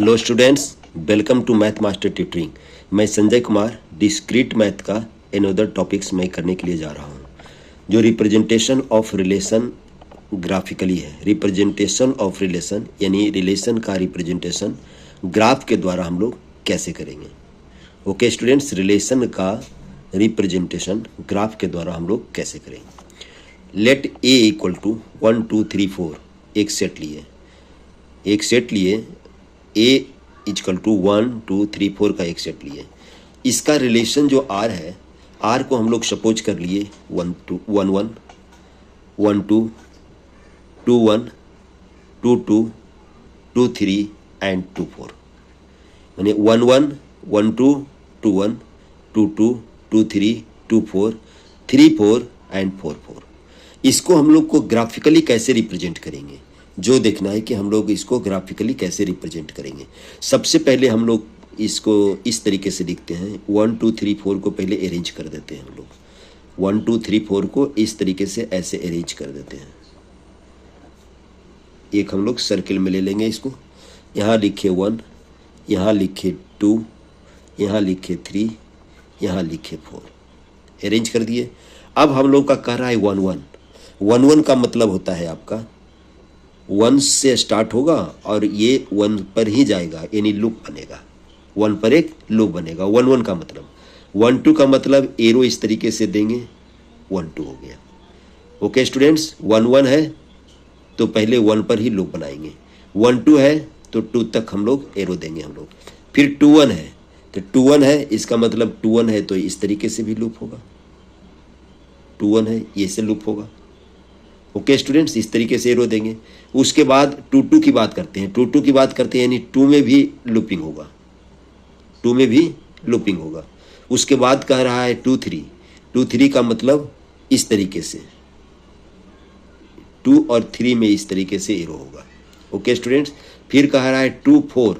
Hello students, welcome to math master tutoring. मैं Sanjay Kumar discrete math का another topics मैं करने के लिए जा रहा हूँ, जो रिप्रेजेंटेशन ऑफ रिलेशन ग्राफिकली है। रिप्रेजेंटेशन ऑफ रिलेशन यानी रिलेशन का रिप्रेजेंटेशन ग्राफ के द्वारा हम लोग कैसे करेंगे। ओके स्टूडेंट्स, रिलेशन का रिप्रेजेंटेशन ग्राफ के द्वारा हम लोग कैसे करेंगे। लेट ए इक्वल टू 1 2 3 4 एक सेट लिए ए इजकल टू 1 2 3 4 का एक सेट लिए। इसका रिलेशन जो आर है, आर को हम लोग सपोज कर लिए 1 2 1 1 1 2 2 1 2 2 2 3 एंड 2 4, यानी 1 1 1 2 2 1 2 2 2 3 2 4 3 4 एंड 4 4। इसको हम लोग को ग्राफिकली कैसे रिप्रेजेंट करेंगे, जो देखना है कि हम लोग इसको ग्राफिकली कैसे रिप्रेजेंट करेंगे। सबसे पहले हम लोग इसको इस तरीके से लिखते हैं। 1 2 3 4 को पहले अरेंज कर देते हैं हम लोग। 1 2 3 4 को इस तरीके से ऐसे अरेंज कर देते हैं। एक हम लोग सर्किल में ले लेंगे इसको। यहाँ लिखे 1, यहाँ लिखे 2, यहाँ लिखे 3, यहाँ लिखे 4, अरेंज कर दिए। अब हम लोग का कह रहा है 1 1 1 1 का मतलब होता है आपका 1 से स्टार्ट होगा और ये 1 पर ही जाएगा, यानी लूप बनेगा। 1 पर एक लूप बनेगा। 1 1 का मतलब 1 2 का मतलब एरो इस तरीके से देंगे, 1 2 हो गया। ओके स्टूडेंट्स, 1 1 है तो पहले 1 पर ही लूप बनाएंगे। 1 2 है तो 2 तक हम लोग एरो देंगे हम लोग। फिर 2 1 है तो 2 1 है, इसका मतलब 2 1 है तो इस तरीके से भी लूप होगा। 2 1 है, ये से लूप होगा। ओके स्टूडेंट्स, इस तरीके से एरो देंगे। उसके बाद 2 2 की बात करते हैं। 2 2 की बात करते हैं यानी 2 में भी लूपिंग होगा, 2 में भी लूपिंग होगा। उसके बाद कह रहा है 2 3 2 3 का मतलब इस तरीके से 2 और 3 में इस तरीके से एरो होगा। ओके स्टूडेंट्स, फिर कह रहा है 2 4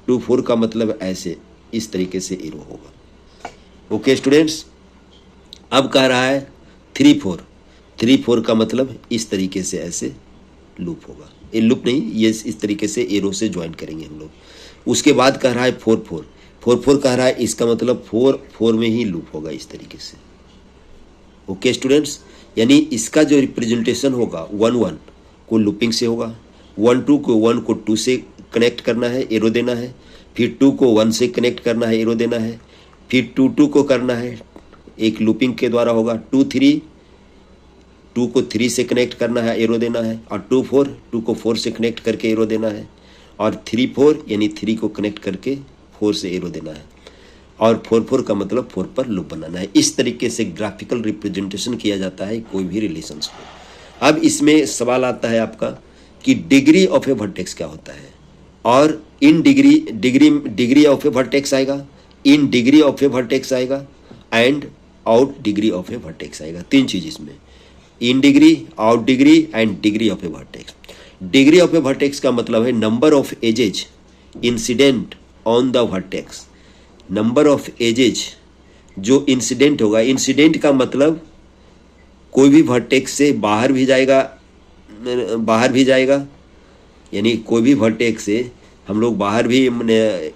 2 4 का मतलब ऐसे इस तरीके से एरो होगा। ओके स्टूडेंट्स, अब कह रहा है 3 4 3 4 का मतलब इस तरीके से ऐसे लूप होगा। ये लूप नहीं, ये इस तरीके से एरो से ज्वाइन करेंगे हम लोग। उसके बाद कह रहा है 4 4 4 4 कह रहा है, इसका मतलब 4 4 में ही लूप होगा इस तरीके से। ओके स्टूडेंट्स, यानी इसका जो रिप्रेजेंटेशन होगा 1 1 को लूपिंग से होगा, 1 2 को 1 को 2 से कनेक्ट करना है, एरो देना है। फिर 2 को 1 से कनेक्ट करना है, एरो देना है। फिर 2 2 को करना है, एक लूपिंग के द्वारा होगा। 2 3 2 को 3 से कनेक्ट करना है, एरो देना है। और 2 4 2 को 4 से कनेक्ट करके एरो देना है। और 3 4 यानी 3 को कनेक्ट करके 4 से एरो देना है। और 4 4 का मतलब 4 पर लूप बनाना है। इस तरीके से ग्राफिकल रिप्रेजेंटेशन किया जाता है कोई भी रिलेशंस को। अब इसमें सवाल आता है आपका कि डिग्री ऑफ ए वर्टेक्स क्या होता है, और in degree of a vertex आएगा, in degree of a vertex आएगा, and out degree of a vertex आएगा। 3 चीज इसमें, in degree, out degree and degree of a vertex. Degree of a vertex का मतलब है number of edges incident on the vertex. Number of edges जो incident होगा, incident का मतलब कोई भी वर्टेक्स से बाहर भी जाएगा, यानी कोई भी वर्टेक्स से हम लोग बाहर भी,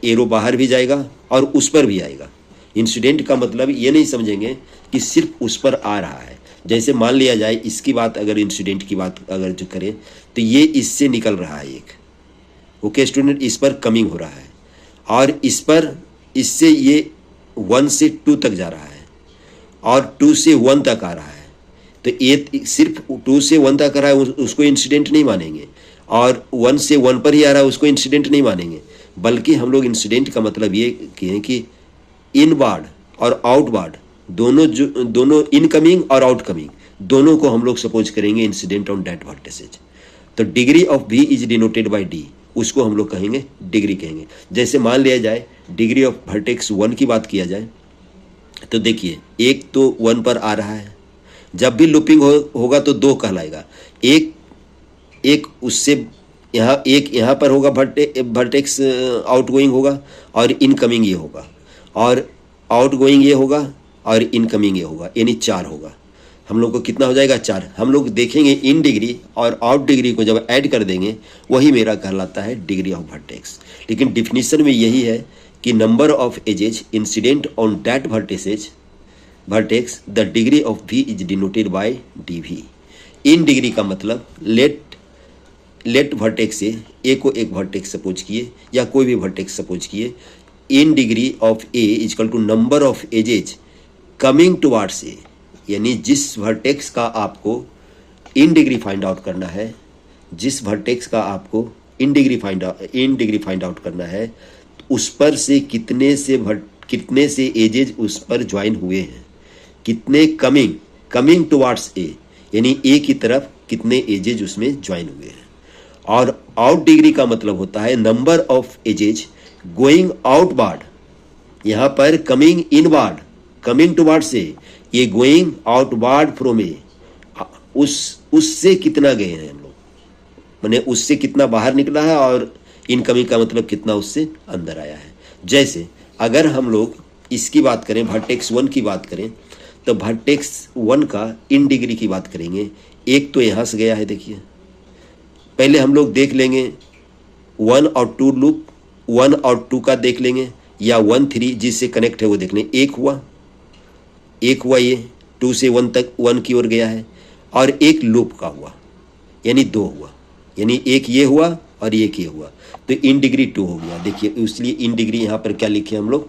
एरो बाहर भी जाएगा और उस पर भी आएगा। इंसिडेंट का मतलब ये नहीं समझेंगे कि सिर्फ उस पर आ रहा है। जैसे मान लिया जाए, इसकी बात अगर इंसिडेंट की बात अगर जो करें तो ये इससे निकल रहा है एक। ओके स्टूडेंट, इस पर कमिंग हो रहा है और इस पर, इससे ये 1 से 2 तक जा रहा है और 2 से 1 तक आ रहा है। तो ये सिर्फ 2 से 1 तक आ रहा है, उसको इंसिडेंट नहीं मानेंगे। और 1 से 1 पर ही आ रहा है, उसको इंसिडेंट नहीं मानेंगे। बल्कि हम लोग इंसिडेंट का मतलब ये कहें कि इनवार्ड और आउटवार्ड दोनों इनकमिंग और आउटकमिंग दोनों को हम लोग सपोज करेंगे इंसिडेंट ऑन दैट वर्टेसेज। तो degree of V is denoted by D, उसको हम लोग कहेंगे डिग्री कहेंगे। जैसे मान लिया जाए डिग्री ऑफ वर्टेक्स 1 की बात किया जाए तो देखिए, एक तो 1 पर आ रहा है, जब भी लूपिंग होगा तो 2 कहलाएगा। एक उससे यहाँ पर होगा वर्टेक्स आउटगोइंग होगा और इनकमिंग ये होगा, और आउटगोइंग ये होगा और इनकमिंग ये होगा, यानी 4 होगा। हम लोग को कितना हो जाएगा 4। हम लोग देखेंगे इन डिग्री और आउट डिग्री को जब ऐड कर देंगे वही मेरा कहलाता है डिग्री ऑफ वर्टेक्स। लेकिन डिफिनीशन में यही है कि number of edges incident on that vertex the degree of v is denoted by DV. In degree का मतलब लेट वर्टेक्स से ए को एक वर्टेक्स सपोज किए या कोई भी वर्टेक्स सपोज किए, in degree of a is equal to number of edges coming towards a, यानी जिस वर्टेक्स का आपको इन डिग्री फाइंड आउट करना है, जिस वर्टेक्स का आपको इन डिग्री फाइंड आउट करना है, उस पर से कितने से एजेज उस पर ज्वाइन हुए हैं, कितने कमिंग टुवार्ड्स ए, यानी ए की तरफ कितने एजेज उसमें ज्वाइन हुए हैं। और आउट डिग्री का मतलब होता है number of edges going outward, यहाँ पर कमिंग इनवार्ड, कमिंग टुवार्ड्स ए, ये गोइंग आउटवार्ड फ्रॉम ए, उससे कितना गए हैं हम लोग, माने उससे कितना बाहर निकला है, और इनकमिंग का मतलब कितना उससे अंदर आया है। जैसे अगर हम लोग इसकी बात करें, वर्टेक्स 1 की बात करें, तो वर्टेक्स 1 का इन डिग्री की बात करेंगे। एक तो यहाँ से गया है, देखिए पहले हम लोग देख लेंगे 1 और 2 लूप, 1 और 2 का देख लेंगे, या 1 3 जिससे कनेक्ट है वो देख लें। एक हुआ ये 2 से 1 तक 1 की ओर गया है, और एक लूप का हुआ यानी 2 हुआ, यानी एक ये हुआ और एक ये हुआ, तो इन डिग्री 2 हो गया। देखिए इसलिए इन डिग्री यहाँ पर क्या लिखे हम लोग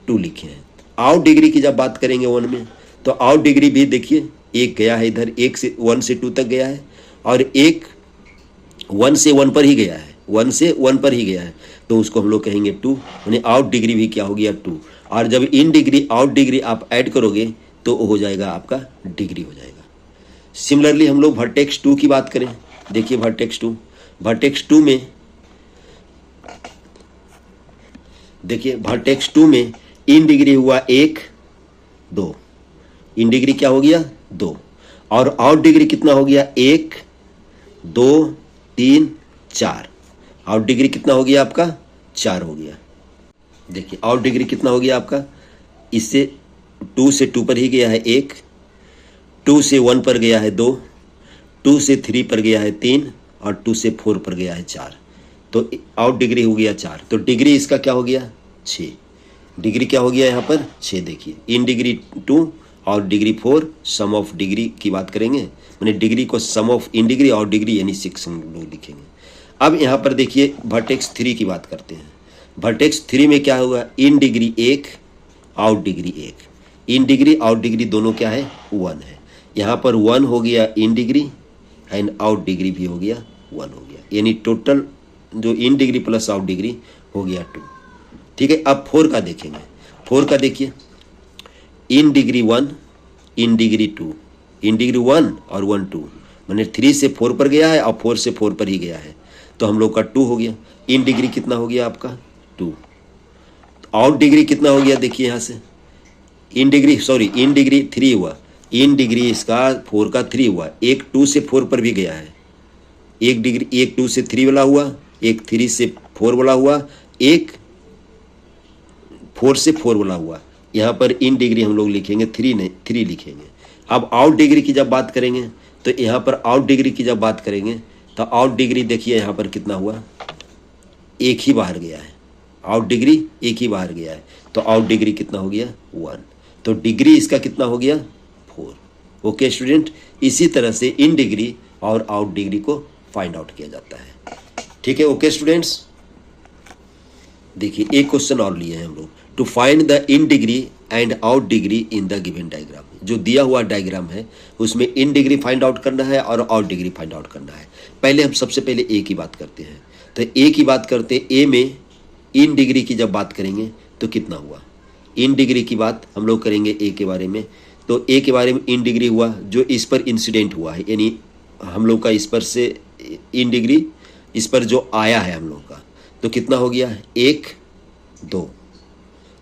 2 लिखे हैं। आउट डिग्री की जब बात करेंगे 1 में, तो आउट डिग्री भी देखिए एक गया है इधर, 1 से 2 तक गया है, और एक 1 से 1 पर ही गया है, 1 से 1 पर ही गया है, तो उसको हम लोग कहेंगे 2, यानी आउट डिग्री भी क्या हो गया 2। और जब इन डिग्री आउट डिग्री आप ऐड करोगे तो हो जाएगा आपका डिग्री हो जाएगा। सिमिलरली हम लोग वर्टेक्स 2 की बात करें, देखिए वर्टेक्स 2 में देखिए वर्टेक्स 2 में इन डिग्री हुआ 1 2, इन डिग्री क्या हो गया 2, और आउट डिग्री कितना हो गया 1 2 3 4, आउट डिग्री कितना हो गया आपका 4 हो गया। देखिए आउट डिग्री कितना हो गया आपका, इससे 2 से 2 पर ही गया है 1, 2 से 1 पर गया है 2, 2 से 3 पर गया है 3, और 2 से 4 पर गया है 4, तो आउट डिग्री हो गया 4। तो डिग्री इसका क्या हो गया 6, डिग्री क्या हो गया यहाँ पर 6। देखिए इन डिग्री 2 और डिग्री 4, सम ऑफ डिग्री की बात करेंगे, मैंने डिग्री को सम ऑफ इन डिग्री और डिग्री यानी 6 हम लोग लिखेंगे। अब यहाँ पर देखिए वर्टेक्स 3 की बात करते हैं। वर्टेक्स 3 में क्या हुआ, in degree 1 out degree 1, in degree out degree दोनों क्या है 1 है, यहाँ पर 1 हो गया इन डिग्री एंड आउट डिग्री भी हो गया 1 हो गया, यानी टोटल जो in degree plus out degree हो गया 2। ठीक है, अब 4 का देखेंगे। 4 का देखिए in degree 1 in degree 2, in degree 1 और 1 2, मैंने 3 से 4 पर गया है और 4 से 4 पर ही गया है, तो हम लोग का 2 हो गया। इन डिग्री कितना हो गया आपका 2, आउट डिग्री कितना हो गया देखिए यहाँ से, इन डिग्री 3 हुआ, इन डिग्री इसका 4 का 3 हुआ, एक 2 से 4 पर भी गया है, एक डिग्री एक 2 से 3 वाला हुआ, एक 3 से 4 वाला हुआ, एक 4 से 4 वाला हुआ। यहाँ पर इन डिग्री हम लोग लिखेंगे 3 लिखेंगे। अब आउट डिग्री की जब बात करेंगे, तो यहाँ पर आउट डिग्री की जब बात करेंगे तो आउट डिग्री देखिए यहाँ पर कितना हुआ, एक ही बाहर गया है, आउट डिग्री एक ही बाहर गया है, तो आउट डिग्री कितना हो गया 1, तो डिग्री इसका कितना हो गया 4। ओके स्टूडेंट, इसी तरह से इन डिग्री और आउट डिग्री को फाइंड आउट किया जाता है। ठीक है, ओके स्टूडेंट्स, देखिए एक क्वेश्चन और लिए हैं हम लोग, to find the in degree and out degree in the given diagram. जो दिया हुआ डायग्राम है उसमें इन डिग्री फाइंड आउट करना है और आउट डिग्री फाइंड आउट करना है। पहले हम सबसे पहले ए की बात करते हैं, तो ए की बात करते हैं। ए में इन डिग्री की जब बात करेंगे तो कितना हुआ, इन डिग्री की बात हम लोग करेंगे ए के बारे में, तो ए के बारे में इन डिग्री हुआ जो इस पर इंसिडेंट हुआ है, यानी हम लोग का इस पर से इन डिग्री इस पर जो आया है हम लोग का, तो कितना हो गया 1 2,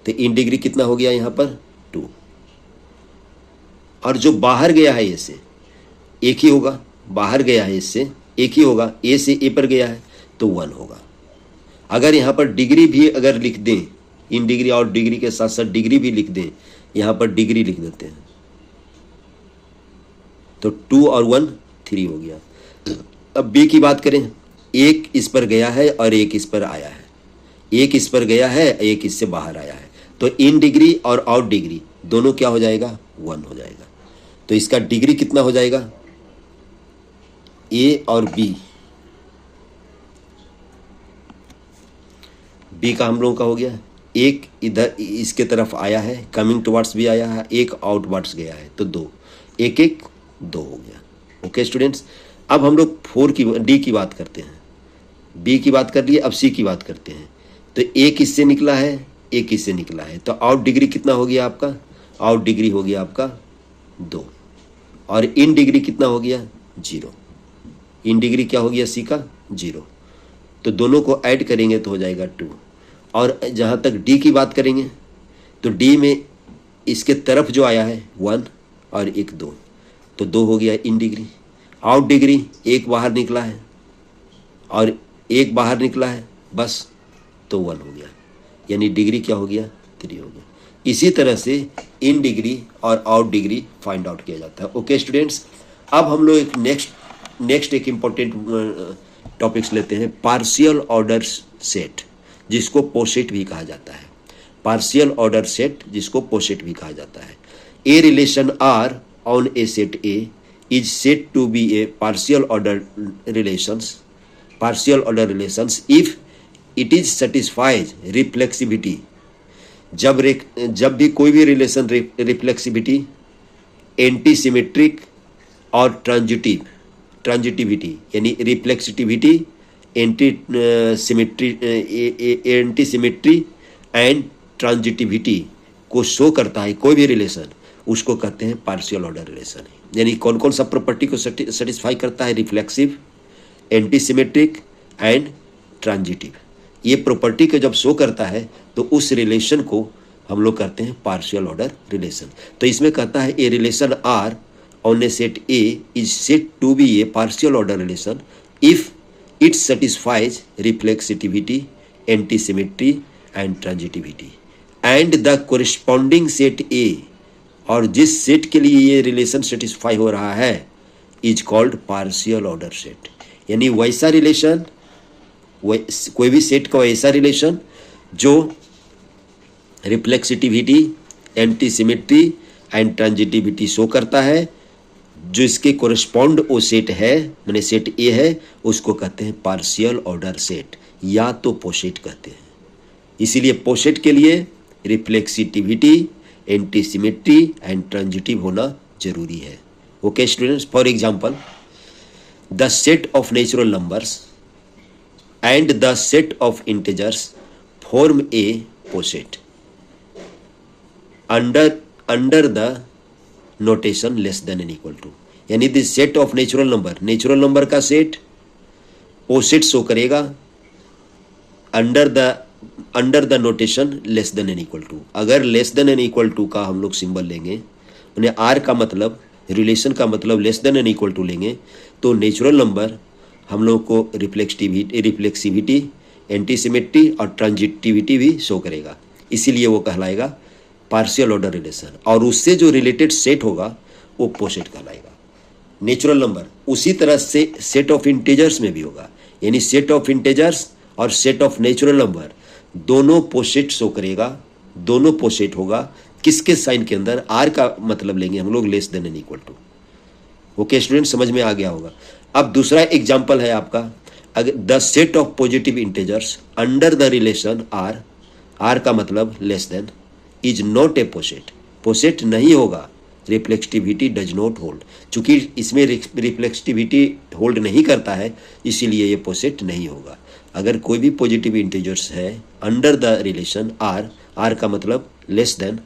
तो इन डिग्री कितना हो गया यहाँ पर 2, और जो बाहर गया है इससे एक ही होगा, बाहर गया है इससे एक ही होगा, ए से ए पर गया है तो 1 होगा। अगर यहाँ पर डिग्री भी अगर लिख दें, इन डिग्री और डिग्री के साथ साथ डिग्री भी लिख दें, यहाँ पर डिग्री लिख देते हैं, तो 2 और 1 3 हो गया। अब बी की बात करें, एक इस पर गया है और एक इस पर आया है, एक इस पर गया है, एक इससे बाहर आया है, तो इन डिग्री और आउट डिग्री दोनों क्या हो जाएगा, 1 हो जाएगा। तो इसका डिग्री कितना हो जाएगा, ए और बी, बी का हम लोगों का हो गया, एक इधर इसके तरफ आया है, कमिंग टुवर्ड्स भी आया है, एक आउटवर्ड्स गया है, तो 2, एक एक 2 हो गया। ओके स्टूडेंट्स, अब हम लोग 4 की डी की बात करते हैं, बी की बात कर लिए, अब सी की बात करते हैं। तो एक इससे निकला है, एक इससे निकला है, तो आउट डिग्री कितना हो गया आपका, आउट डिग्री हो गया आपका 2, और इन डिग्री कितना हो गया 0, इन डिग्री क्या हो गया सी का 0, तो दोनों को ऐड करेंगे तो हो जाएगा 2। और जहाँ तक डी की बात करेंगे तो डी में इसके तरफ जो आया है 1 और एक 2, तो 2 हो गया इन डिग्री। आउट डिग्री एक बाहर निकला है और एक बाहर निकला है, बस तो 1 हो गया, यानी डिग्री क्या हो गया 3 हो गया। इसी तरह से इन डिग्री और आउट डिग्री फाइंड आउट किया जाता है। ओके स्टूडेंट्स, अब हम लोग एक नेक्स्ट एक इम्पोर्टेंट टॉपिक्स लेते हैं, पार्शियल ऑर्डर सेट, जिसको पोसेट भी कहा जाता है। पार्शियल ऑर्डर सेट जिसको पोसेट भी कहा जाता है। A relation R on a set A is set to be a partial order relations, partial order relations if it is satisfies reflexivity. जब भी कोई भी रिलेशन रिफ्लेक्सिविटी, एंटी सिमेट्रिक और ट्रांजिटिविटी, यानी reflexivity, anti symmetry and transitivity को show करता है कोई भी रिलेशन, उसको कहते हैं पार्शियल ऑर्डर रिलेशन। यानी कौन कौन सा प्रॉपर्टी को सेटिस्फाई करता है, reflexive, anti symmetric and transitive. ये प्रॉपर्टी को जब शो करता है तो उस रिलेशन को हम लोग कहते हैं पार्शियल ऑर्डर रिलेशन। तो इसमें कहता है a relation R on a set A is set to be a partial order relation if it satisfies reflexivity, anti symmetry and transitivity and the corresponding set A, और जिस set के लिए ये relation satisfy हो रहा है is called partial order set. यानी वैसा रिलेशन, कोई भी सेट का ऐसा रिलेशन जो reflexivity, anti symmetry and transitivity show करता है, जो इसके कोरिस्पॉन्ड वो सेट है, मैंने सेट ए है, उसको कहते हैं पार्शियल ऑर्डर सेट या तो पोसेट कहते हैं। इसीलिए पोसेट के लिए reflexivity, anti symmetry and transitive होना जरूरी है। Okay students, for example the set of natural numbers and the set of integers form a poset under the notation less than and equal to। यानी the set of natural number का set poset show करेगा under the notation less than and equal to. अगर less than and equal to का हम लोग symbol लेंगे, उन्हें are का मतलब, रिलेशन का मतलब less than and equal to लेंगे, तो नेचुरल नंबर हम लोग को रिफ्लेक्सिविटी, एंटी सिमेट्री और ट्रांजिटिविटी भी शो करेगा, इसीलिए वो कहलाएगा पार्शियल ऑर्डर रिलेशन। और उससे जो रिलेटेड सेट होगा वो पोसेट कहलाएगा। नेचुरल नंबर उसी तरह से सेट ऑफ इंटीजर्स में भी होगा, यानी सेट ऑफ इंटीजर्स और सेट ऑफ नेचुरल नंबर दोनों पोसेट शो करेगा, दोनों पोसेट होगा। किसके साइन के अंदर, आर का मतलब लेंगे हम लोग less than and equal to. Okay student, समझ में आ गया होगा। अब दूसरा एग्जांपल है आपका, अगर the set of positive integers under the relation R, R का मतलब less than, is not a poset, poset नहीं होगा। रिफ्लेक्सिविटी डज नॉट होल्ड, चूंकि इसमें रिफ्लेक्सिविटी होल्ड नहीं करता है इसीलिए ये पोसेट नहीं होगा। अगर कोई भी पॉजिटिव इंटीजर्स है under the relation R, R का मतलब लेस देन,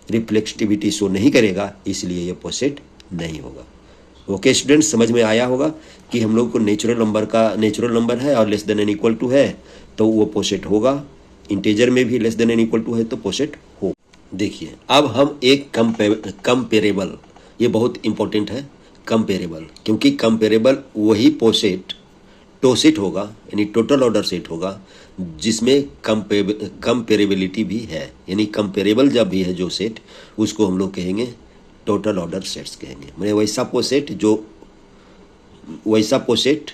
रिफ्लेक्सिविटी शो नहीं करेगा इसलिए ये पोसेट नहीं होगा। ओके स्टूडेंट, समझ में आया होगा कि हम लोग को नेचुरल नंबर है और less than and equal to है तो वो पोसेट होगा, इंटीजर में भी less than and equal to है तो पोसेट हो। देखिए अब हम एक कंपेरेबल, ये बहुत इंपॉर्टेंट है कंपेरेबल, क्योंकि कंपेरेबल वही पोसेट टोसेट होगा, यानी टोटल ऑर्डर सेट होगा जिसमें कंपेरेबिलिटी भी है। यानी कंपेरेबल जब भी है जो सेट, उसको हम लोग कहेंगे टोटल ऑर्डर सेट्स कहेंगे। मैंने वैसा पोसेट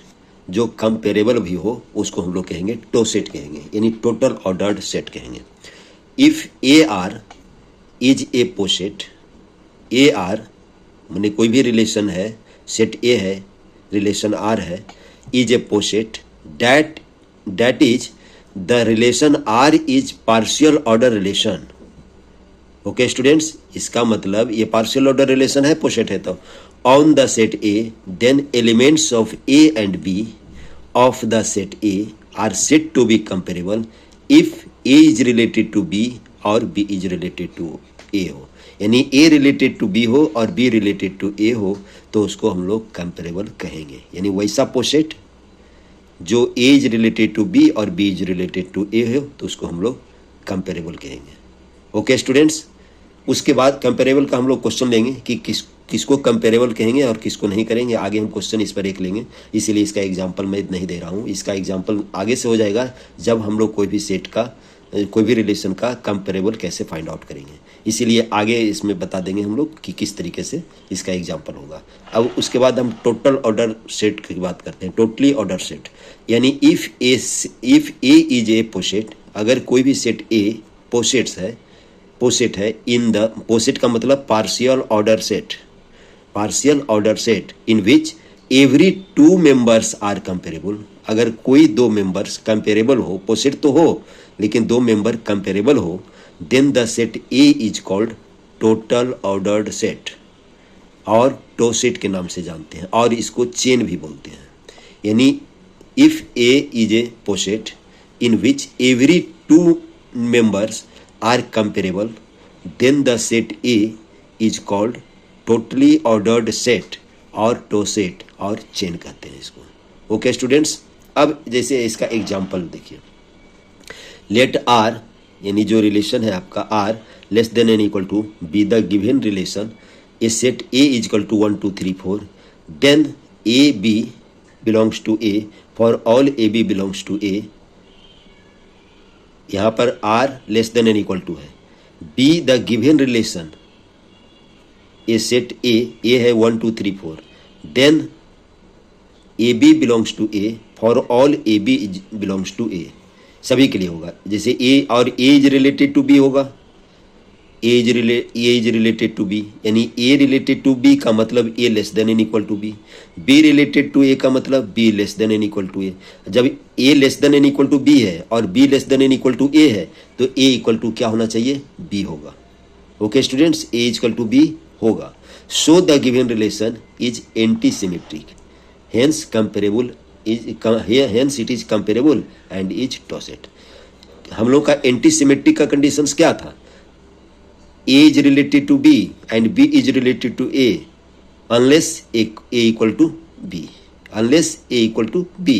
जो कंपेरेबल भी हो उसको हम लोग कहेंगे टोसेट कहेंगे, यानी टोटल ऑर्डर्ड सेट कहेंगे। If A R is a poset, A R मैंने कोई भी रिलेशन है, सेट ए है, रिलेशन आर है, is a poset that is the relation R is partial order relation. Okay students, इसका मतलब ये पार्शियल ऑर्डर रिलेशन है, पोसेट है तो on the set A then elements of A and B of the set A are set to B comparable if A is related to B और B is related to A हो, यानी a related to B हो और B related to A हो तो उसको हम लोग कंपेरेबल कहेंगे। यानी वैसा पोसेट जो ए इज रिलेटेड टू बी और B is related to A हो तो उसको हम लोग कंपेरेबल कहेंगे। ओके स्टूडेंट्स, उसके बाद कंपेरेबल का हम लोग क्वेश्चन लेंगे कि किसको कंपेरेबल कहेंगे और किसको नहीं करेंगे। आगे हम क्वेश्चन इस पर एक लेंगे, इसीलिए इसका एग्जाम्पल मैं नहीं दे रहा हूँ। इसका एग्जाम्पल आगे से हो जाएगा जब हम लोग कोई भी सेट का, कोई भी रिलेशन का कंपेरेबल कैसे फाइंड आउट करेंगे, इसीलिए आगे इसमें बता देंगे हम लोग कि किस तरीके से इसका एग्जाम्पल होगा। अब उसके बाद हम टोटल ऑर्डर सेट की बात करते हैं, टोटली ऑर्डर सेट, यानी इफ ए इज ए पोसेट, अगर कोई भी सेट ए पोसेट है इन द, पोसेट का मतलब partial order set in which every two members are comparable, अगर कोई दो मेंबर्स कंपेरेबल हो, पोसेट तो हो लेकिन दो मेंबर कंपेरेबल हो, then the set A is called total ordered set, और टोसेट के नाम से जानते हैं और इसको चेन भी बोलते हैं। यानी if A is a poset in which every two members are comparable then the set A is called totally ordered set और टोसेट और चेन कहते हैं इसको। ओके स्टूडेंट्स, अब जैसे इसका एग्जांपल देखिए, लेट आर यानी जो रिलेशन है आपका R less than and equal to be the given relation a set A is equal to 1 2 3 4 then a b belongs to A for all a b belongs to A. यहाँ पर R less than and equal to है, be the given relation a set A है 1 2 3 4 then a b belongs to A for all a b belongs to ए, सभी के लिए होगा। जैसे a और a is related to b होगा, a is related to b, यानी ए रिलेटेड टू बी का मतलब a less than and equal to b related to a का मतलब b less than and equal to a. जब a less than and equal to b है और b less than and equal to a है तो ए equal to क्या होना चाहिए, बी होगा। Okay students, a equal to b होगा। So the given relation is anti symmetric, hence comparable hence it is comparable and is tauset। हम लोग का एंटी सिमेट्रिक का कंडीशंस क्या था, A is related to B and B is related to A unless A equal to B, unless A equal to B।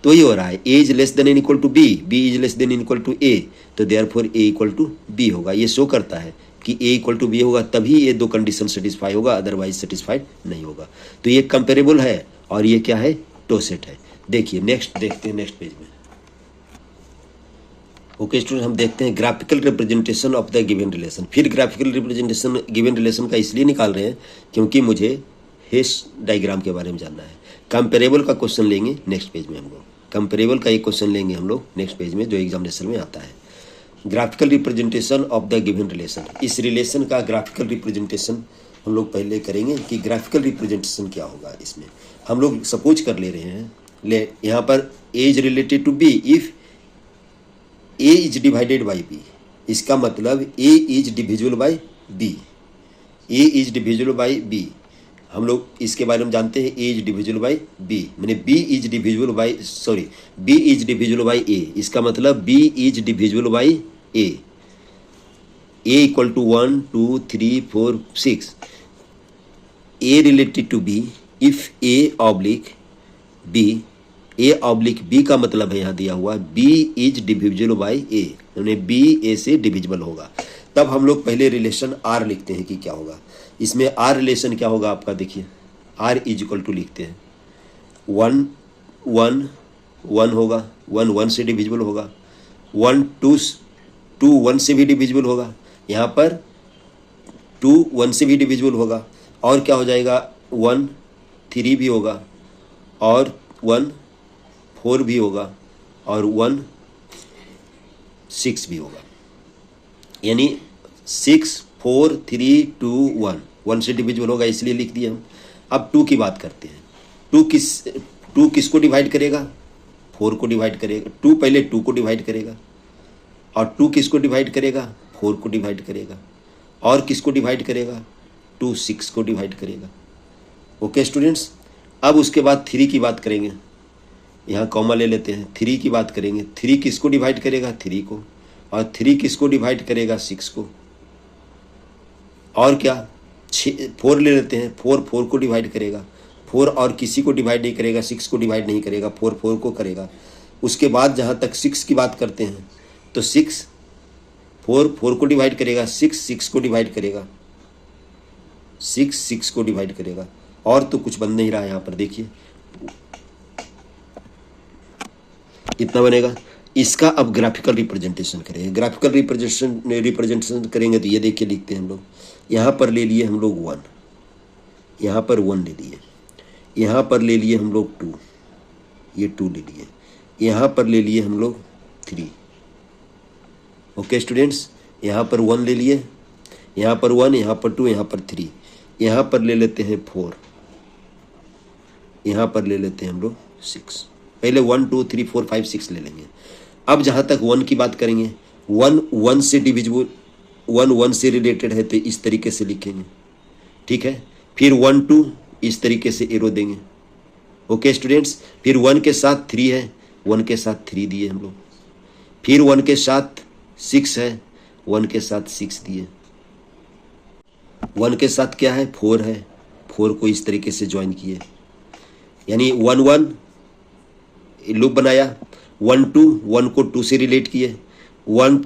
तो ये हो रहा है A is less than n equal to B, B is less than n equal to A, तो therefore A equal to B होगा। ये show करता है कि A equal to B होगा तभी ये दो कंडीशन सेटिस्फाई होगा, अदरवाइज सेटिस्फाइड नहीं होगा। तो ये कंपेरेबल है और ये क्या है, टोसेट है। देखिए नेक्स्ट देखते हैं, नेक्स्ट पेज में। ओके स्टूडेंट, हम देखते हैं graphical representation of the given relation. फिर ग्राफिकल रिप्रेजेंटेशन गिवन रिलेशन का इसलिए निकाल रहे हैं क्योंकि मुझे हेस डायग्राम के बारे में जानना है। कंपेरेबल का क्वेश्चन लेंगे नेक्स्ट पेज में, हम लोग कंपेरेबल का एक क्वेश्चन लेंगे हम लोग नेक्स्ट पेज में जो एग्जामिनेशन में आता है। Graphical representation of the given relation, इस रिलेशन का ग्राफिकल रिप्रेजेंटेशन हम लोग पहले करेंगे कि ग्राफिकल रिप्रेजेंटेशन क्या होगा। इसमें हम लोग सपोज कर ले रहे हैं, यहाँ पर A is related to B if A is divided by B, इसका मतलब A is divisible by B, A is divisible by B। हम लोग इसके बारे में जानते हैं A is divisible by B, मैंने B is divisible by B is divisible by A, इसका मतलब B is divisible by A equal to 1 2 3 4 6। A related to B if A oblique B, A oblique B का मतलब है यहाँ दिया हुआ B is divisible by A, यानी B A से डिविजिबल होगा। तब हम लोग पहले रिलेशन R लिखते हैं कि क्या होगा। इसमें R रिलेशन क्या होगा आपका, देखिए R इज इक्वल टू लिखते हैं 1 1 1 होगा, 1 1 से डिविजिबल होगा, 1 2 2 1 से भी डिविजिबल होगा। यहाँ पर 2 1 से भी डिविजिबल होगा, और क्या हो जाएगा 1 3 भी होगा, और 1 4 भी होगा, और 1 6 भी होगा। यानी 6 4 3 2 1 1 से डिविजिबल होगा, इसलिए लिख दिए हम। अब 2 की बात करते हैं। 2 किसको डिवाइड करेगा? 4 को डिवाइड करेगा। 2 पहले 2 को डिवाइड करेगा, और 2 किसको डिवाइड करेगा? 4 को डिवाइड करेगा, और किसको डिवाइड करेगा? 2 6 को डिवाइड करेगा। ओके स्टूडेंट्स, अब उसके बाद 3 की बात करेंगे। यहाँ कॉमा ले लेते हैं। 3 की बात करेंगे। 3 किसको डिवाइड करेगा? 3 को, और 3 किसको डिवाइड करेगा? 6 को, और क्या 4 ले लेते हैं। 4 को डिवाइड करेगा। 4 और किसी को डिवाइड नहीं करेगा, 6 को डिवाइड नहीं करेगा, 4 को करेगा। उसके बाद जहाँ तक 6 की बात करते हैं तो 6 4 को डिवाइड करेगा, 6 को डिवाइड करेगा, 6 को डिवाइड करेगा, और तो कुछ बन नहीं रहा है यहाँ पर। देखिए इतना बनेगा। इसका अब ग्राफिकल रिप्रेजेंटेशन करेंगे। ग्राफिकल रिप्रेजेंटेशन करेंगे तो ये देखिए लिखते हैं हम लोग। यहाँ पर ले लिए हम लोग 1, यहाँ पर 1 ले लिए, यहाँ पर ले लिए हम लोग 2, ये 2 ले लिए, यहाँ पर ले लिए हम लोग 3। ओके स्टूडेंट्स, यहाँ पर 1 ले लिए, यहाँ पर 1, यहाँ पर 2, यहाँ पर 3, यहाँ पर ले लेते हैं 4, यहाँ पर ले लेते हैं हम लोग 6। पहले 1 2 3 4 5 6 ले लेंगे। अब जहाँ तक 1 की बात करेंगे, 1 1 से डिविजिबल, 1 1 से रिलेटेड है तो इस तरीके से लिखेंगे, ठीक है। फिर 1 2 इस तरीके से एरो देंगे। ओके स्टूडेंट्स, फिर 1 के साथ 3 है, 1 के साथ 3 दिए हम लोग। फिर 1 के साथ 6 है, 1 के साथ 6 दिए। 1 के साथ क्या है? 4 है, 4 को इस तरीके से ज्वाइन किए। यानी 1 1 लूप बनाया। 1 2 1 को 2 से रिलेट किए, 1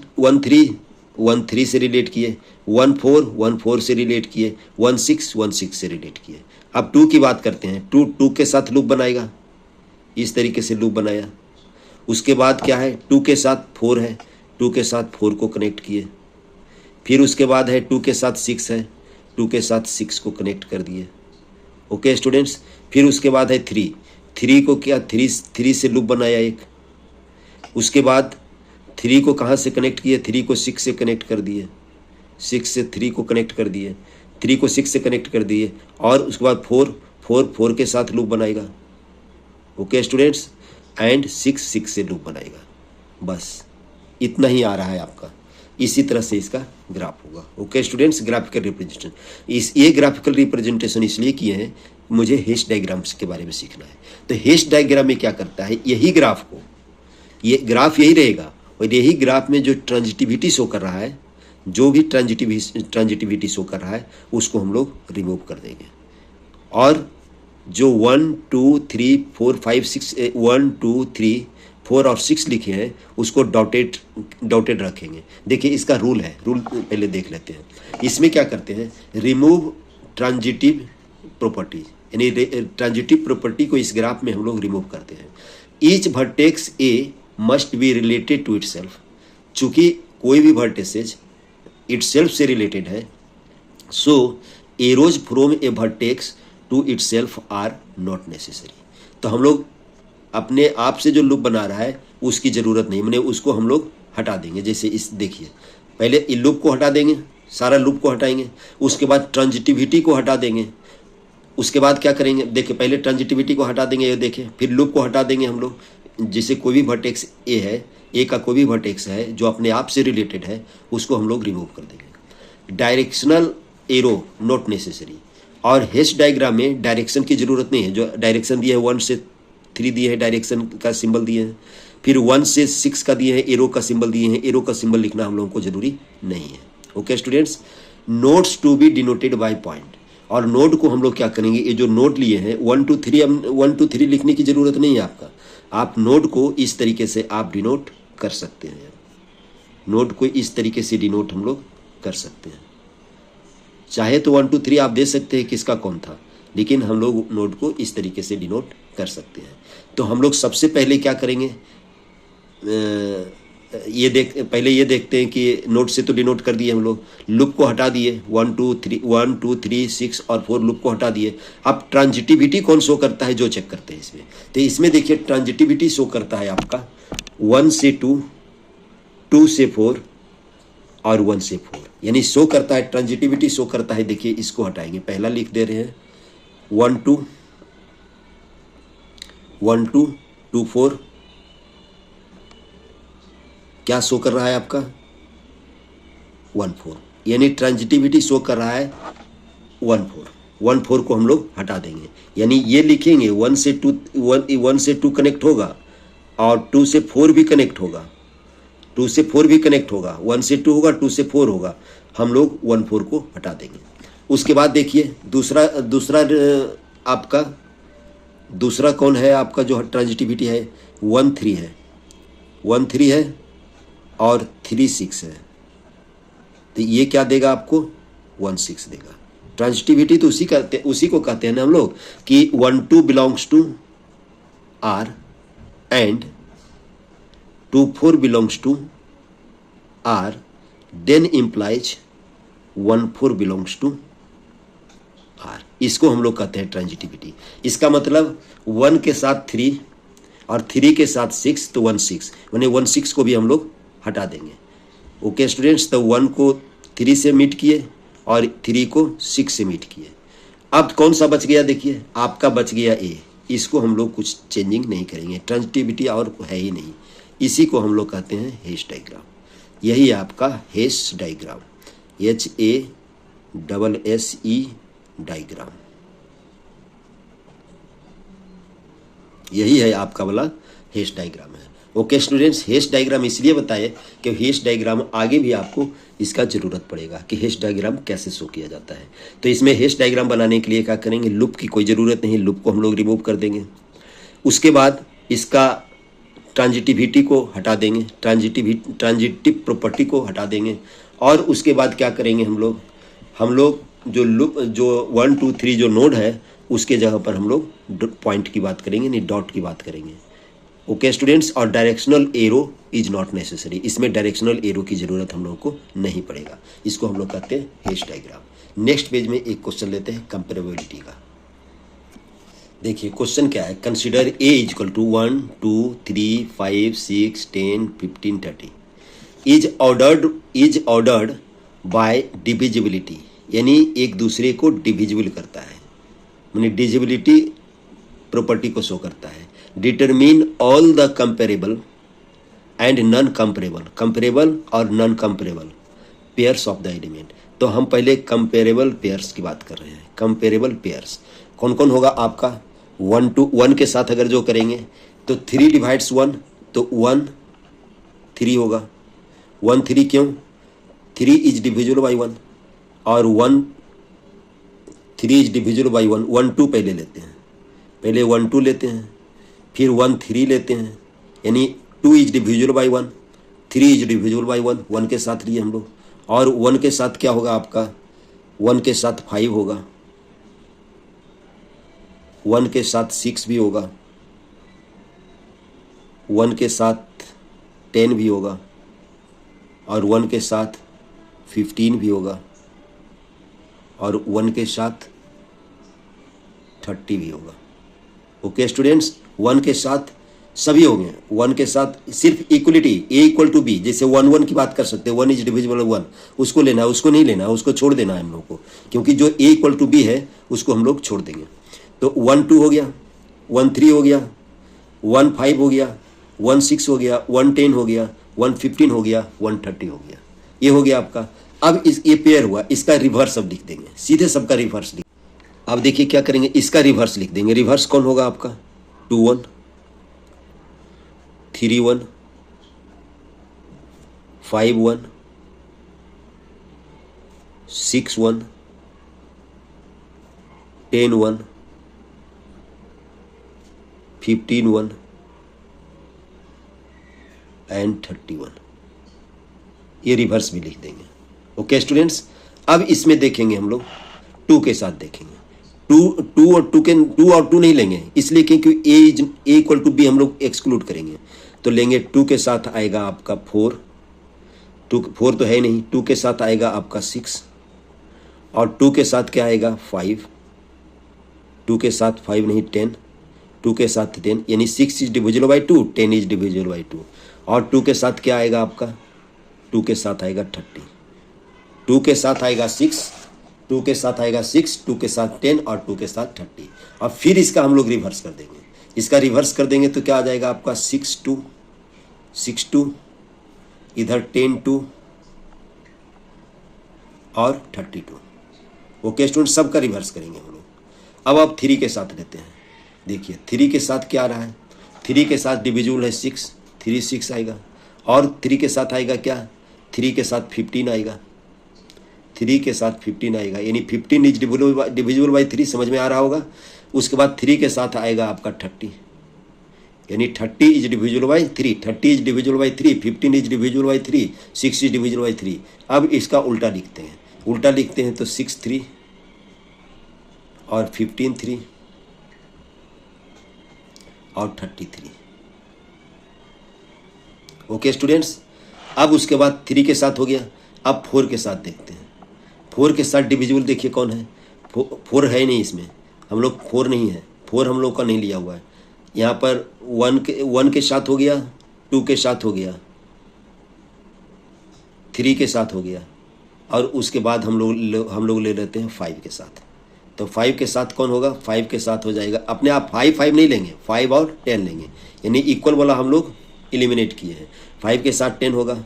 3 से रिलेट किए, 1 4 से रिलेट किए, 1 6 से रिलेट किए। अब 2 की बात करते हैं। 2 के साथ लूप बनाएगा, इस तरीके से लूप बनाया। उसके बाद क्या है? 2 के साथ 4 है, 2 के साथ 4 को कनेक्ट किए। फिर उसके बाद है 2 के साथ 6 है, 2 के साथ 6 को कनेक्ट कर दिए। ओके स्टूडेंट्स, फिर उसके बाद है 3 को क्या 3 से लूप बनाया एक। उसके बाद 3 को कहाँ से कनेक्ट किए? 3 को 6 से कनेक्ट कर दिए, 6 से 3 को कनेक्ट कर दिए, 3 को 6 से कनेक्ट कर दिए, और उसके बाद 4 के साथ लूप बनाएगा। ओके स्टूडेंट्स, एंड 6 से लूप बनाएगा। बस इतना ही आ रहा है आपका। इसी तरह से इसका ग्राफ होगा। Okay students, graphical representation. ये ग्राफिकल रिप्रेजेंटेशन इसलिए किए हैं, मुझे हेश डायग्राम्स के बारे में सीखना है। तो हेश डायग्राम में क्या करता है? यही ग्राफ को, ये ग्राफ यही रहेगा, और यही ग्राफ में जो ट्रांजिटिविटी शो कर रहा है, जो भी ट्रांजिटिविटी शो कर रहा है, उसको हम लोग रिमूव कर देंगे। और जो 1 2 3 4 5 6 1 2 3 4 और 6 लिखे हैं, उसको डॉटेड रखेंगे। देखिए इसका रूल है, रूल पहले देख लेते हैं। इसमें क्या करते हैं? रिमूव ट्रांजिटिव प्रॉपर्टीज, यानी ट्रांजिटिव प्रॉपर्टी को इस ग्राफ में हम लोग रिमूव करते हैं। Each vertex a must be related to itself. चूंकि कोई भी वर्टेसेज इटसेल्फ से रिलेटेड है, so arrows from a vertex to itself are not necessary. तो हम लोग अपने आप से जो लूप बना रहा है उसकी ज़रूरत नहीं, मैंने उसको हम लोग हटा देंगे। जैसे इस देखिए, पहले इन लूप को हटा देंगे, सारा लूप को हटाएंगे, उसके बाद ट्रांजिटिविटी को हटा देंगे। उसके बाद क्या करेंगे? देखिए पहले ट्रांजिटिविटी को हटा देंगे, ये देखिए, फिर लूप को हटा देंगे हम लोग। जैसे कोई भी वर्टेक्स ए है, ए का कोई भी वर्टेक्स है जो अपने आप से रिलेटेड है, उसको हम लोग रिमूव कर देंगे। Directional arrow not necessary. और हेश डायग्राम में डायरेक्शन की ज़रूरत नहीं है। जो डायरेक्शन दिया है 1 से 3 दिए है, डायरेक्शन का सिंबल दिए हैं। फिर 1 से 6 का दिए हैं, एरो का सिंबल दिए हैं। एरो का सिंबल लिखना हम लोगों को जरूरी नहीं है। Okay students, nodes to be denoted by point. और नोड को हम लोग क्या करेंगे? ये जो नोड लिए हैं 1 2 3, 1 2 3 लिखने की ज़रूरत नहीं है आपका। आप नोड को इस तरीके से आप डिनोट कर सकते हैं। नोड को इस तरीके से डिनोट हम लोग कर सकते हैं। चाहे तो 1 2 3 आप दे सकते हैं किसका कौन था, लेकिन हम लोग नोड को इस तरीके से डिनोट कर सकते हैं। तो हम लोग सबसे पहले क्या करेंगे? पहले ये देखते हैं कि नोट से तो डिनोट कर दिए हम लोग, लूप को हटा दिए, 1 2 3 6 और 4 लूप को हटा दिए। अब ट्रांजिटिविटी कौन शो करता है जो चेक करते हैं इसमें। तो इसमें देखिए ट्रांजिटिविटी शो करता है आपका 1 से 2, 2 से 4 और 1 से 4, यानी शो करता है, ट्रांजिटिविटी शो करता है। देखिए इसको हटाएंगे, पहला लिख दे रहे हैं 1 2 1 2 2 4, क्या शो कर रहा है आपका 1 4, यानी ट्रांजिटिविटी शो कर रहा है 1 4। 1 4 को हम लोग हटा देंगे, यानी ये लिखेंगे 1 से 2 कनेक्ट होगा और 2 से 4 भी कनेक्ट होगा, 2 से 4 भी कनेक्ट होगा, 1 से 2 होगा, 2 से 4 होगा, हम लोग 1 4 को हटा देंगे। उसके बाद देखिए दूसरा आपका दूसरा कौन है आपका जो ट्रांजिटिविटी है 1 3 है, 1 3 है और 3 6 है। तो ये क्या देगा आपको 1 6 देगा। ट्रांजिटिविटी तो उसी को कहते हैं ना हम लोग कि 1 2 belongs to R and 2 4 belongs to R, then implies 1 4 belongs to R. इसको हम लोग कहते हैं ट्रांजिटिविटी। इसका मतलब 1 के साथ 3 और 3 के साथ 6, तो 1 6, यानी 1 6 को भी हम लोग हटा देंगे। ओके स्टूडेंट्स, तो 1 को 3 से मीट किए और 3 को 6 से मीट किए। अब कौन सा बच गया, देखिए आपका बच गया ए। इसको हम लोग कुछ चेंजिंग नहीं करेंगे, ट्रांजिटिविटी और है ही नहीं। इसी को हम लोग कहते हैं हेश डायग्राम। यही आपका हेश डायग्राम, HASSE डायग्राम, यही है आपका वाला हेश डायग्राम है। ओके स्टूडेंट्स, हेश डायग्राम इसलिए बताए कि हेश डायग्राम आगे भी आपको इसका ज़रूरत पड़ेगा कि हेश डायग्राम कैसे शो किया जाता है। तो इसमें हेश डायग्राम बनाने के लिए क्या करेंगे, लूप की कोई ज़रूरत नहीं, लूप को हम लोग रिमूव कर देंगे। उसके बाद इसका ट्रांजिटिविटी को हटा देंगे, ट्रांजिटिव प्रॉपर्टी को हटा देंगे। और उसके बाद क्या करेंगे हम लोग जो लूप जो 1 2 3 जो नोड है उसके जगह पर हम लोग पॉइंट की बात करेंगे, नहीं डॉट की बात करेंगे। ओके स्टूडेंट्स, और directional arrow is not necessary, इसमें डायरेक्शनल एरो की ज़रूरत हम लोग को नहीं पड़ेगा। इसको हम लोग कहते हैं हेश डायग्राम। नेक्स्ट पेज में एक क्वेश्चन लेते हैं कंपेरेबिलिटी का। देखिए क्वेश्चन क्या है, consider A is equal to 1 2 3 5 6 10 15 30 is ordered by divisibility, यानी एक दूसरे को डिविजिबल करता है, यानी डिविजिबिलिटी प्रॉपर्टी को शो करता है। Determine all the comparable and non comparable, comparable और non comparable pairs of the element. तो हम पहले कंपेरेबल पेयर्स की बात कर रहे हैं। कंपेरेबल पेयर्स कौन कौन होगा आपका, 1 2 1 के साथ अगर जो करेंगे तो 3 डिवाइड्स 1, तो 1 3 होगा। 1 3 क्यों, 3 इज डिविजिबल बाई 1 और 1 3 इज डिविजिबल बाई 1। 1 2 पहले लेते हैं, पहले 1 2 लेते हैं, फिर 1 3 लेते हैं, यानी 2 is divisible by 1, 3 is divisible by 1, 1 के साथ लिए हम लोग। और 1 के साथ क्या होगा आपका, 1 के साथ 5 होगा, 1 के साथ 6 भी होगा, 1 के साथ 10 भी होगा और 1 के साथ 15 भी होगा और 1 के साथ 30 भी होगा। ओके स्टूडेंट्स, 1 के साथ सभी होंगे, 1 के साथ सिर्फ equality A equal to B, जैसे 1 1 की बात कर सकते हैं, 1 इज डिविजिबल 1, उसको लेना है, उसको नहीं लेना है, उसको छोड़ देना है हम लोग को, क्योंकि जो ए इक्वल टू बी है उसको हम लोग छोड़ देंगे। तो 1 2 हो गया, 1 3 हो गया, 1 5 हो गया, 1 6 हो गया, 1 10 हो गया, 1 15 हो गया, 1 30 हो गया, ये हो गया आपका। अब ये पेयर हुआ, इसका रिवर्स अब लिख देंगे, सीधे सबका रिवर्स लिख। अब देखिए क्या करेंगे, इसका रिवर्स लिख देंगे। रिवर्स कौन होगा आपका, 2 1 3 1 5 1 6 1 10 1 15 1 एंड 31, ये रिवर्स भी लिख देंगे। ओके स्टूडेंट्स, अब इसमें देखेंगे हम लोग 2 के साथ देखेंगे। 2 और 2 नहीं लेंगे, इसलिए क्योंकि ए इक्वल टू बी हम लोग एक्सक्लूड करेंगे। तो लेंगे 2 के साथ आएगा आपका 4, 4 तो है नहीं, 2 के साथ आएगा आपका 6 और 2 के साथ क्या आएगा 5, 2 के साथ 5 नहीं 10, 2 के साथ 10 यानी 6 is divisible by 2, 10 is divisible by 2 और 2 के साथ क्या आएगा आपका 2 के साथ आएगा 30, 2 के साथ आएगा 6, 2 के साथ आएगा 6, 2 के साथ 10 और 2 के साथ 30 और फिर इसका हम लोग रिवर्स कर देंगे। इसका रिवर्स कर देंगे तो क्या आ जाएगा आपका 6 2, 6 2, इधर 10 2 और 32। ओके स्टूडेंट, सबका रिवर्स करेंगे हम लोग। अब आप 3 के साथ लेते हैं। देखिए 3 के साथ क्या आ रहा है, 3 के साथ डिविजिबल है 6, 3 6 आएगा और 3 के साथ आएगा क्या, 3 के साथ 15 आएगा, 3 के साथ 15 आएगा यानी 15 इज डिविजिबल बाई 3, समझ में आ रहा होगा। उसके बाद 3 के साथ आएगा आपका 30 यानी 30 is divisible by 3, 30 is divisible by 3, 15 is divisible by 3, 6 is divisible by 3। अब इसका उल्टा लिखते हैं, उल्टा लिखते हैं तो 6 3 और 15 3 और 33। ओके स्टूडेंट्स, अब उसके बाद 3 के साथ हो गया। अब 4 के साथ देखते हैं। 4 के साथ डिविजिबल देखिए कौन है, 4 है नहीं इसमें, हम लोग 4 नहीं है, 4 हम लोग का नहीं लिया हुआ है। यहाँ पर 1 के साथ हो गया, 2 के साथ हो गया, 3 के साथ हो गया और उसके बाद हम लोग ले लेते हैं 5 के साथ। तो 5 के साथ कौन होगा, 5 के साथ हो जाएगा अपने आप 5 5 नहीं लेंगे, 5 और 10 लेंगे यानी इक्वल वाला हम लोग एलिमिनेट किए हैं। 5 के साथ 10 होगा,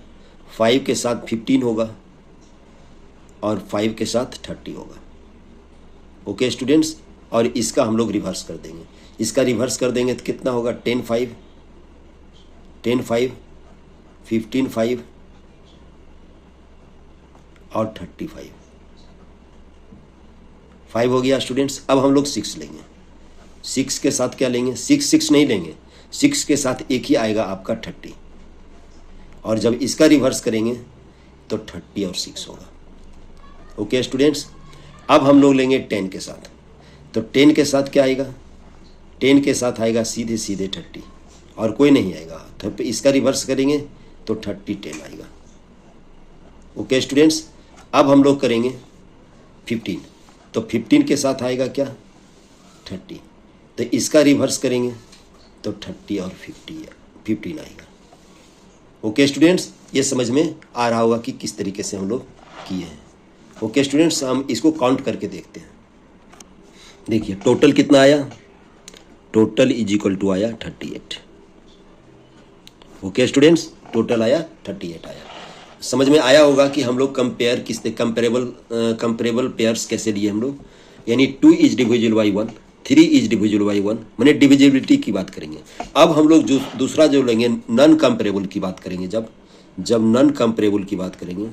5 के साथ 15 होगा और 5 के साथ 30 होगा। ओके स्टूडेंट्स, और इसका हम लोग रिवर्स कर देंगे। इसका रिवर्स कर देंगे तो कितना होगा 10 5, 10 5, 15 5 और 35। 5 हो गया स्टूडेंट्स। अब हम लोग 6 लेंगे। 6 के साथ क्या लेंगे, 6 6 नहीं लेंगे, 6 के साथ एक ही आएगा आपका 30 और जब इसका रिवर्स करेंगे तो 30 और 6 होगा। ओके स्टूडेंट्स, अब हम लोग लेंगे 10 के साथ। तो 10 के साथ क्या आएगा, 10 के साथ आएगा सीधे सीधे 30 और कोई नहीं आएगा। तो इसका रिवर्स करेंगे तो 30 10 आएगा। ओके स्टूडेंट्स, अब हम लोग करेंगे 15। तो 15 के साथ आएगा क्या 30, तो इसका रिवर्स करेंगे तो 30 और 15 आएगा। ओके स्टूडेंट्स, ये समझ में आ रहा होगा कि किस तरीके से हम लोग किए हैं। ओके स्टूडेंट्स, हम इसको काउंट करके देखते हैं। देखिए टोटल कितना आया, टोटल इज इक्वल टू आया 38। ओके स्टूडेंट्स, टोटल आया 38 आया। समझ में आया होगा कि हम लोग कंपेयर किससे, कंपेरेबल पेयर्स कैसे लिए हम लोग, यानी 2 is divisible by 1, 3 is divisible by 1, मैंने डिविजिबिलिटी की बात करेंगे। अब हम लोग जो दूसरा जो लेंगे नॉन कंपेरेबल की बात करेंगे। जब नॉन कंपेरेबल की बात करेंगे,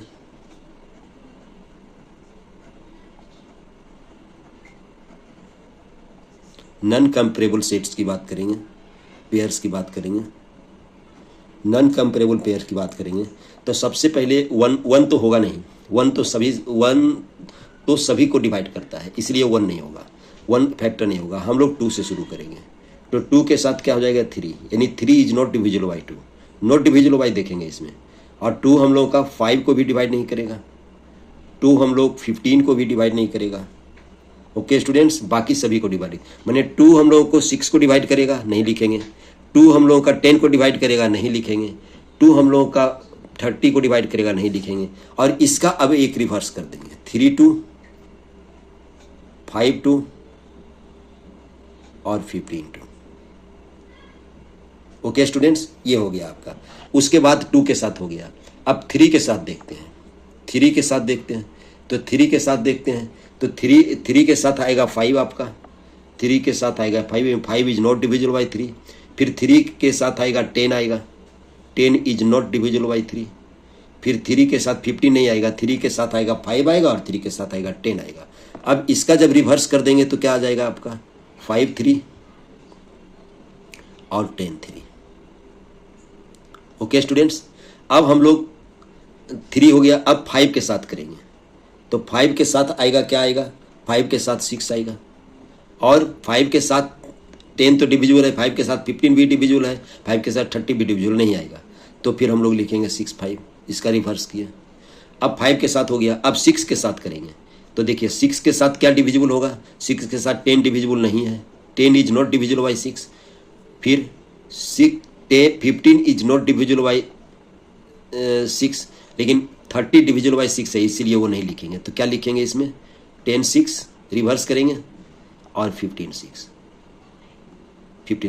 नॉन कंपेरेबल सेट्स की बात करेंगे, पेयर्स की बात करेंगे, नॉन कंपेरेबल पेयर की बात करेंगे तो सबसे पहले 1 तो होगा नहीं, 1 तो सभी को डिवाइड करता है, इसलिए 1 नहीं होगा, 1 फैक्टर नहीं होगा। हम लोग 2 से शुरू करेंगे तो 2 के साथ क्या हो जाएगा 3, यानी 3 is not divisible by 2, not divisible by देखेंगे इसमें। और 2 हम लोग का 5 को भी डिवाइड नहीं करेगा, 2 हम लोग 15 को भी डिवाइड नहीं करेगा। ओके स्टूडेंट्स, बाकी सभी को डिवाइड, मैंने 2 हम लोगों को 6 को डिवाइड करेगा, नहीं लिखेंगे। 2 हम लोगों का 10 को डिवाइड करेगा, नहीं लिखेंगे। 2 हम लोगों का 30 को डिवाइड करेगा, नहीं लिखेंगे। और इसका अब एक रिवर्स कर देंगे, 3 2, 5 2 और 15 2। ओके स्टूडेंट्स, ये हो गया आपका। उसके बाद 2 के साथ हो गया। अब 3 के साथ देखते हैं, 3 के साथ देखते हैं। तो 3 के साथ देखते हैं तो 3 के साथ आएगा 5 आपका, 3 के साथ आएगा 5 इज नॉट डिविजिबल बाई 3। फिर 3 के साथ आएगा 10 आएगा, 10 इज नॉट डिविजिबल बाई 3। फिर 3 के साथ 15 नहीं आएगा, 3 के साथ आएगा 5 आएगा और 3 के साथ आएगा 10 आएगा। अब इसका जब रिवर्स कर देंगे तो क्या आ जाएगा आपका 5 3 और 10 3। ओके स्टूडेंट्स, अब हम लोग 3 हो गया, अब 5 के साथ करेंगे तो 5 के साथ आएगा क्या आएगा, 5 के साथ 6 आएगा और 5 के साथ 10 तो डिविजिबल है, 5 के साथ 15 भी डिविजिबल है, 5 के साथ 30 भी डिविजिबल नहीं आएगा, तो फिर हम लोग लिखेंगे 6 5, इसका रिवर्स किया। अब 5 के साथ हो गया, अब 6 के साथ करेंगे, तो देखिए 6 के साथ क्या डिविजिबल होगा, 6 के साथ 10 डिविजिबल नहीं है, 10 इज नॉट डिविजिबल बाई 6, फिर 15 इज नॉट डिविजिबल बाई 6, लेकिन 30 डिविजिबल बाई 6 है, इसीलिए वो नहीं लिखेंगे। तो क्या लिखेंगे इसमें, 10 6 रिवर्स करेंगे और 15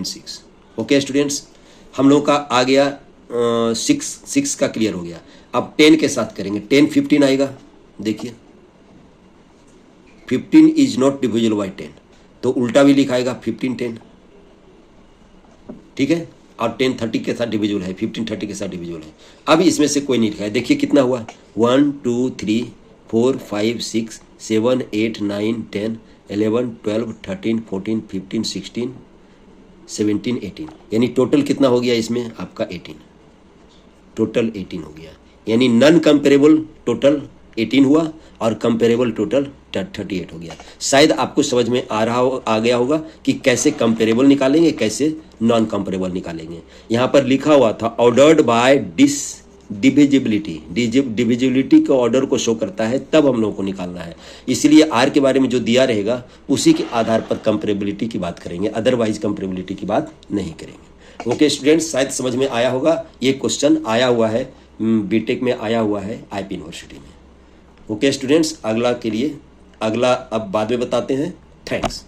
6। ओके स्टूडेंट्स, हम लोगों का आ गया 6 का क्लियर हो गया। अब 10 के साथ करेंगे, 10 15 आएगा, देखिए 15 इज नॉट डिविजिबल बाई 10, तो उल्टा भी लिखाएगा 15 10, ठीक है, और 10 30 के साथ डिविजिबल है, 15 30 के साथ डिविजिबल है। अब इसमें से कोई नहीं लिखा है, देखिए कितना हुआ, 1 2 3 4 5 6 7 8 9 10 11 12 13 14 15 16 17 18, यानी टोटल कितना हो गया इसमें आपका 18, टोटल 18 हो गया, यानी नॉन कंपेरेबल टोटल 18 हुआ और कंपेरेबल टोटल 38 हो गया। शायद आपको समझ में आ गया होगा कि कैसे कंपेरेबल निकालेंगे, कैसे नॉन कंपेरेबल निकालेंगे। यहाँ पर लिखा हुआ था ऑर्डर्ड बाय डिविजिबिलिटी, डिविजिबिलिटी के ऑर्डर को शो करता है, तब हम लोगों को निकालना है। इसलिए आर के बारे में जो दिया रहेगा उसी के आधार पर कंपेरेबिलिटी की बात करेंगे, अदरवाइज कंपेरेबिलिटी की बात नहीं करेंगे। ओके स्टूडेंट्स, शायद समझ में आया होगा, ये क्वेश्चन आया हुआ है बीटेक में, आया हुआ है आईपी यूनिवर्सिटी में। ओके स्टूडेंट्स, अगला अब बाद में बताते हैं। थैंक्स।